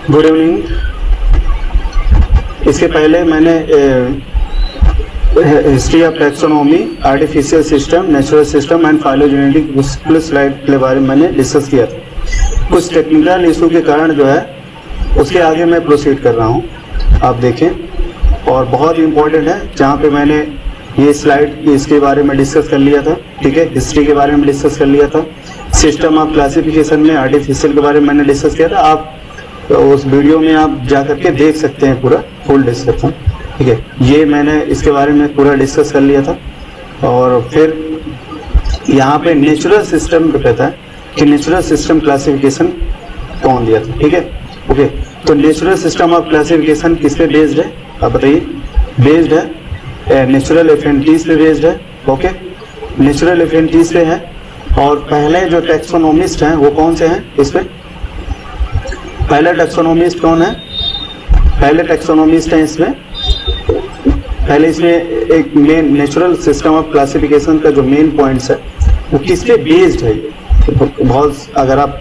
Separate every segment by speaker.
Speaker 1: Good evening. इसके पहले मैंने history of taxonomy, artificial system, natural system and phylogenetic plus slide के बारे में मैंने डिस्कस किया था। कुछ टेक्निकल इशू के कारण जो है उसके आगे मैं प्रोसीड कर रहा हूँ, आप देखें। और बहुत इंपॉर्टेंट है, जहाँ पे मैंने ये स्लाइड इसके बारे में डिस्कस कर लिया था, ठीक है। हिस्ट्री के बारे में डिस्कस कर लिया था। सिस्टम ऑफ क्लासिफिकेशन में आर्टिफिशियल के बारे में मैंने डिस्कस किया था। आप उस वीडियो में आप जा करके देख सकते हैं पूरा फुल डिस्कशन, ठीक है। ये मैंने इसके बारे में पूरा डिस्कस कर लिया था। और फिर यहाँ पे नेचुरल सिस्टम कहता है कि नेचुरल सिस्टम क्लासिफिकेशन कौन दिया था, ठीक है, ओके। तो नेचुरल सिस्टम ऑफ क्लासिफिकेशन किस पे बेस्ड है, आप बताइए। बेस्ड है नेचुरल एफिनिटीज पे बेस्ड है, ओके। नेचुरल एफिनिटीज पे है। और पहले जो टैक्सोनॉमिस्ट हैं वो कौन से हैं इस पे? पहले टैक्सोनॉमिस्ट कौन है? पहले टैक्सोनॉमिस्ट हैं इसमें। पहले इसमें एक main natural system of classification का जो मेन पॉइंट्स है वो किस पे बेस्ड है। बहुत, अगर आप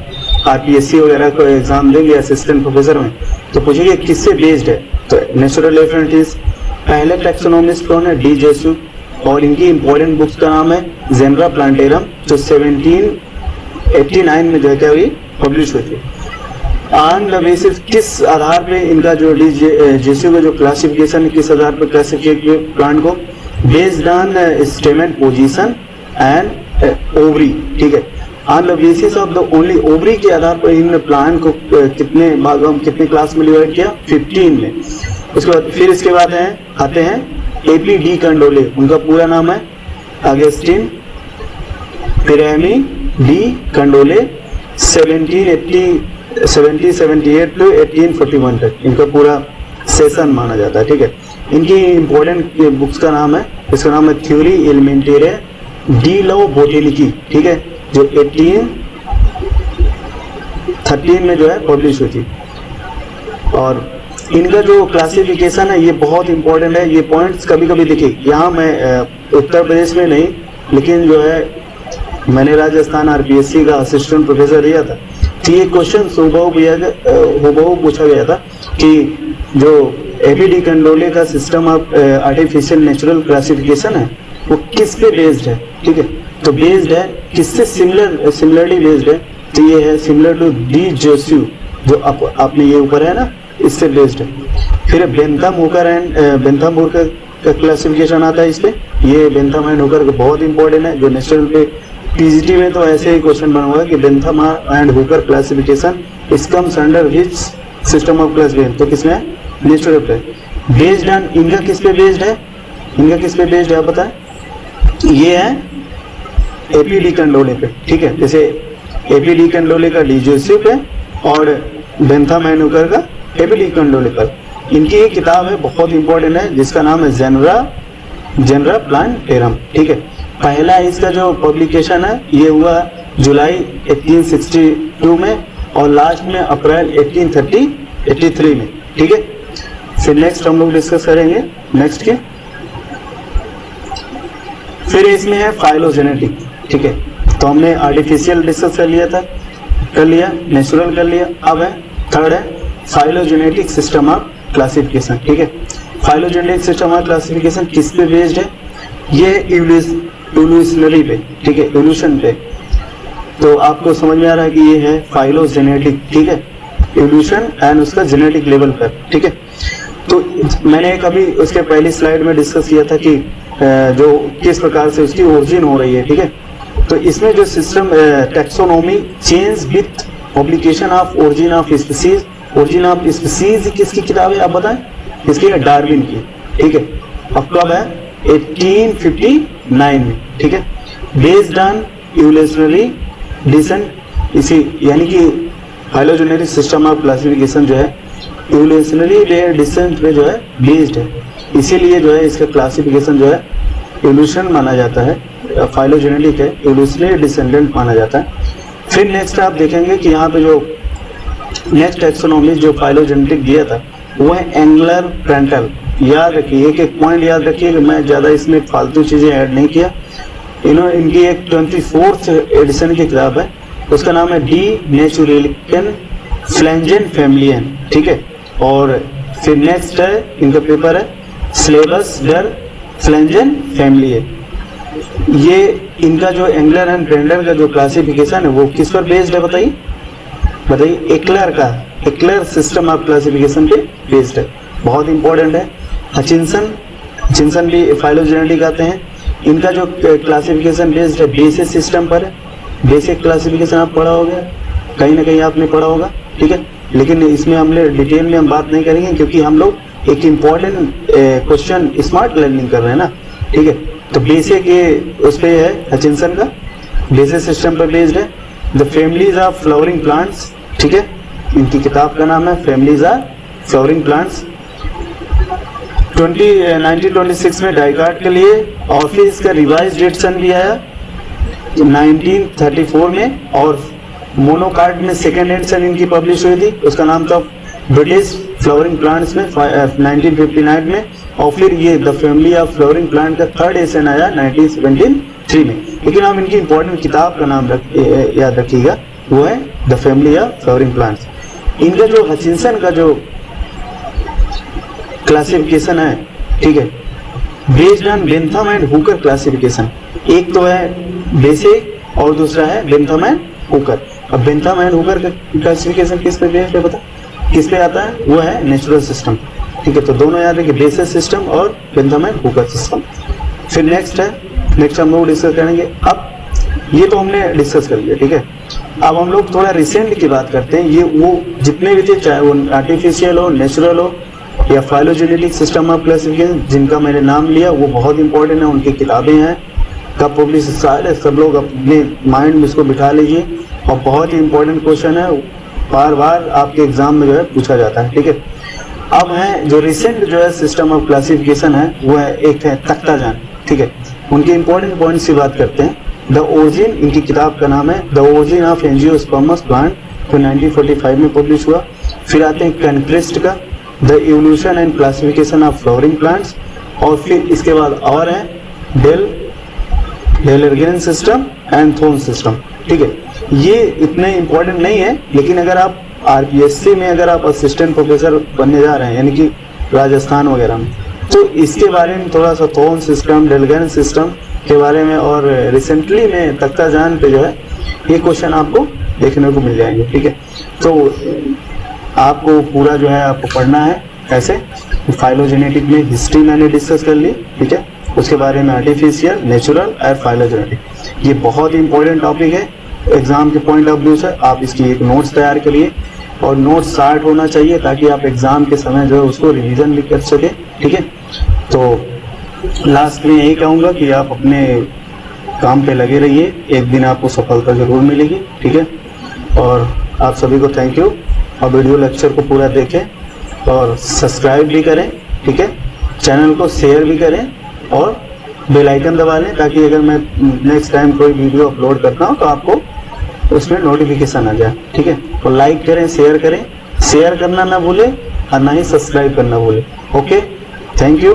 Speaker 1: आरपीएससी वगैरह को एग्जाम देंगे असिस्टेंट प्रोफेसर में तो पूछेंगे किससे बेस्ड है, तो नेचुरल एफिनिटीज। पहले टैक्सोनॉमिस्ट कौन है? डी जेसू। और इनकी इंपॉर्टेंट बुक्स का नाम है जेनरा प्लांटेरम, जो 1789 में जो क्या हुई, पब्लिश हुई थी। ऑन द बेसिस, किस आधार पे इनका जो डी जेसू का जो क्लासिफिकेशन है, किस आधार पे क्लासिफिकेशन प्लांट को? Based on stamen position and ovary, ठीक है। On the basis of the only ovary के आधार पर इन प्लांट को कितने भागों, कितने क्लास में डिवाइड किया? 15 में। उसके बाद फिर इसके बाद आते हैं एपी डी कंडोले, उनका पूरा नाम है अगस्टिन पिरामी डी कंडोले, 1778 टू 1841 तक इनका पूरा सेशन माना जाता है, ठीक है। इनकी इंपॉर्टेंट बुक्स का नाम है, इसका नाम है थ्योरी एलिमेंटेरे डी लव बोटेनिकी, ठीक है, जो 1813 में जो है पब्लिश हुई थी। और इनका जो क्लासिफिकेशन है ये बहुत इंपॉर्टेंट है। ये पॉइंट्स कभी कभी देखिए, यहाँ मैं उत्तर प्रदेश में नहीं, लेकिन जो है मैंने राजस्थान आरपीएससी का असिस्टेंट प्रोफेसर दिया था, तो ये क्वेश्चन हुबहू पूछा गया था कि जो एपीडी कंडोले का system of artificial natural classification है वो किस पे बेस्ड है, ठीक है। तो बेस्ड है किससे? सिमिलरली बेस्ड है, तो ये है सिमिलर टू डी जेसू, जो आपने ये ऊपर है ना, इससे बेस्ड है। फिर Bentham Hooker and Bentham Hooker का क्लासिफिकेशन आता है इस पे। ये बेंथम एंड हुकर का बहुत इंपॉर्टेंट है, जो नेशनल पे पीजीटी में तो ऐसे ही क्वेश्चन बना हुआ है कि बेंथम एंड हुकर क्लासिफिकेशन इस comes under which system of classification, तो किसमें? नेचुरल पे। बेस्ड ऑन, इनका किस पे बेस्ड है? इनका किस पे बेस्ड है आप बताएं? ये है एपीडी कंडोले पे, ठीक है। जैसे एपीडी कंडोले का डीजेसू पे और बेंथम एंड हुकर का एपीडी कंडोले पर। इनकी एक किताब है बहुत इंपॉर्टेंट है, जिसका नाम है जेनरा प्लांटेरम, ठीक है। पहला इसका जो पब्लिकेशन है ये हुआ जुलाई 1862 में और लास्ट में अप्रैल 1883 में, ठीक है। फिर नेक्स्ट हम लोग डिस्कस करेंगे नेक्स्ट के। फिर इसमें है फाइलोजेनेटिक, ठीक है। तो हमने आर्टिफिशियल डिस्कस कर लिया, नेचुरल कर लिया। अब है थर्ड है फाइलोजेनेटिक सिस्टम ऑफ क्लासिफिकेशन, ठीक है। फाइलोजेनेटिक सिस्टम ऑफ क्लासिफिकेशन किस पे बेस्ड है? ये इवोल्यूशनरी पे, ठीक है, इवोल्यूशन पे। तो आपको समझ में आ रहा है कि ये है फाइलोजेनेटिक, ठीक है, इवोल्यूशन एंड उसका जेनेटिक लेवल पर, ठीक है। तो मैंने कभी उसके पहली स्लाइड में डिस्कस किया था कि जो किस प्रकार से उसकी ओरिजिन हो रही है, ठीक है। तो इसमें जो system taxonomy change with publication of origin of species. Origin of species किसकी किताब है आप बताएं? इसकी है डार्विन की, ठीक है। अब कब है? 1859 में, ठीक है। बेस्ड ऑन इवोल्यूशनरी डिसेंट, इसी यानी कि फाइलोजेनेटिक सिस्टम ऑफ क्लासिफिकेशन जो है इवोल्यूशनरी डिसेंट पे जो है बेस्ड है, इसीलिए जो है इसका क्लासिफिकेशन जो है इवोल्यूशन माना जाता है, फाइलोजेनेटिक है, इवोल्यूशनरी डिसेंडेंट माना जाता है। फिर नेक्स्ट आप देखेंगे कि यहाँ पे जो नेक्स्ट टैक्सोनॉमी जो फाइलोजेनेटिक दिया था वो है एंगलर प्रेंटल। याद रखिए, एक पॉइंट याद रखिए कि मैं ज़्यादा इसमें फालतू चीज़ें ऐड नहीं किया। इनकी एक 24th एडिशन की किताब है, उसका नाम है डी नेचुरलिकन फ्लैंजेन फैमिलियन, ठीक है। और फिर नेक्स्ट है इनका पेपर है सिलेबस डर फ्लेंजन फैमिली है। ये इनका जो एंगलर एंड ब्रेंडर का जो क्लासिफिकेशन है वो किस पर बेस्ड है बताइए, एक्लर का, एक्लर सिस्टम ऑफ क्लासिफिकेशन पे बेस्ड है, बहुत इंपॉर्टेंट है। हचिंसन भी फाइलोजेनेटिक आते हैं। इनका जो क्लासिफिकेशन बेस्ड है बेसिस सिस्टम पर है। बेसिक क्लासिफिकेशन आप पढ़ा होगा, कहीं ना कहीं आपने पढ़ा होगा, ठीक है। लेकिन इसमें हमने डिटेल में हम बात नहीं करेंगे क्योंकि हम लोग एक इम्पॉर्टेंट क्वेश्चन स्मार्ट लर्निंग कर रहे हैं ना, ठीक है। तो बेसिक ये उस पे है हचिंसन का, बेसिस सिस्टम पर बेस्ड है। The families of flowering plants, ठीक है, इनकी किताब का नाम है फैमिलीज ऑफ फ्लावरिंग प्लांट्स। 1926 में डाइकार्ड के लिए ऑफिस का रिवाइज्ड एडिशन भी आया 1934 में, और मोनोकार्ड में सेकेंड एडिशन इनकी पब्लिश हुई थी, उसका नाम था ब्रिटिश फ्लावरिंग प्लांट्स में 1959 में। और फिर ये the family of flowering plant का थर्ड एडिशन आया 1973 में। लेकिन आप इनकी इंपॉर्टेंट किताब का नाम याद रखिएगा, वो है the family of flowering plants. इनका जो हचिंसन का जो क्लासिफिकेशन है, ठीक है, based on Bentham and Hooker classification. एक तो है बेसिक और दूसरा है बेंथम एंड हुकर। अब बेंथम एंड हुकर का क्लासिफिकेशन किस पे बेस्ड है, बता किस पे आता है, वो है नेचुरल सिस्टम, ठीक है। तो दोनों याद रखिए, बेसिस सिस्टम और बेंथम एंड हुकर सिस्टम। फिर नेक्स्ट हम लोग डिस्कस करेंगे। अब ये तो हमने डिस्कस कर लिया, ठीक है। अब हम लोग थोड़ा रिसेंट की बात करते हैं। ये वो जितने भी थे, चाहे वो आर्टिफिशियल हो, नेचुरल हो या फाइलोजेनेटिक सिस्टम ऑफ क्लासिफिकेशन, जिनका मैंने नाम लिया वो बहुत इंपॉर्टेंट है, उनकी किताबें हैं, कब पब्लिश सारे सब लोग अपने माइंड में इसको बिठा लीजिए। और बहुत ही इंपॉर्टेंट क्वेश्चन है, बार बार आपके एग्जाम में जो है पूछा जाता है, ठीक है। अब है जो रिसेंट जो है सिस्टम ऑफ क्लासिफिकेशन है, वो है एक है तख्ताजान, ठीक है। उनके इंपॉर्टेंट पॉइंट्स की बात करते हैं। द ओरिजिन, इनकी किताब का नाम है द ओरिजिन ऑफ एंजियोस्पर्मस प्लांट, जो 1945 में पब्लिश हुआ। फिर आते हैं कैनक्रिस्ट का the evolution and classification of flowering plants. और फिर इसके बाद और है डेलर्गेन सिस्टम एंड थोन सिस्टम, ठीक है। ये इतने इंपॉर्टेंट नहीं है, लेकिन अगर आप आरपीएससी में अगर आप असिस्टेंट प्रोफेसर बनने जा रहे हैं, यानी कि राजस्थान वगैरह में, तो इसके बारे में थोड़ा सा थोन सिस्टम, डेलर्गेन सिस्टम के बारे में और रिसेंटली में तख्ताजान पे जो है ये क्वेश्चन आपको देखने को मिल जाएंगे, ठीक है। तो आपको पूरा जो है आपको पढ़ना है। ऐसे फाइलोजेनेटिक में हिस्ट्री मैंने डिस्कस कर ली, ठीक है, उसके बारे में आर्टिफिशियल, नेचुरल और फाइलोजेनेटिक, ये बहुत ही इंपॉर्टेंट टॉपिक है एग्जाम के पॉइंट ऑफ व्यू से। आप इसकी एक नोट्स तैयार करिए और नोट्स शार्ट होना चाहिए ताकि आप एग्जाम के समय जो है उसको रिवीजन भी कर सके, ठीक है। तो लास्ट में यही कहूँगा कि आप अपने काम पे लगे रहिए, एक दिन आपको सफलता जरूर मिलेगी, ठीक है। और आप सभी को थैंक यू, और वीडियो लेक्चर को पूरा देखें और सब्सक्राइब भी करें, ठीक है। चैनल को शेयर भी करें और बेल आइकन दबा लें ताकि अगर मैं नेक्स्ट टाइम कोई वीडियो अपलोड करता हूँ तो आपको उसमें नोटिफिकेशन आ जाए, ठीक है। तो लाइक करें, शेयर करना ना भूलें और ना ही सब्सक्राइब करना भूलें। Okay, thank you.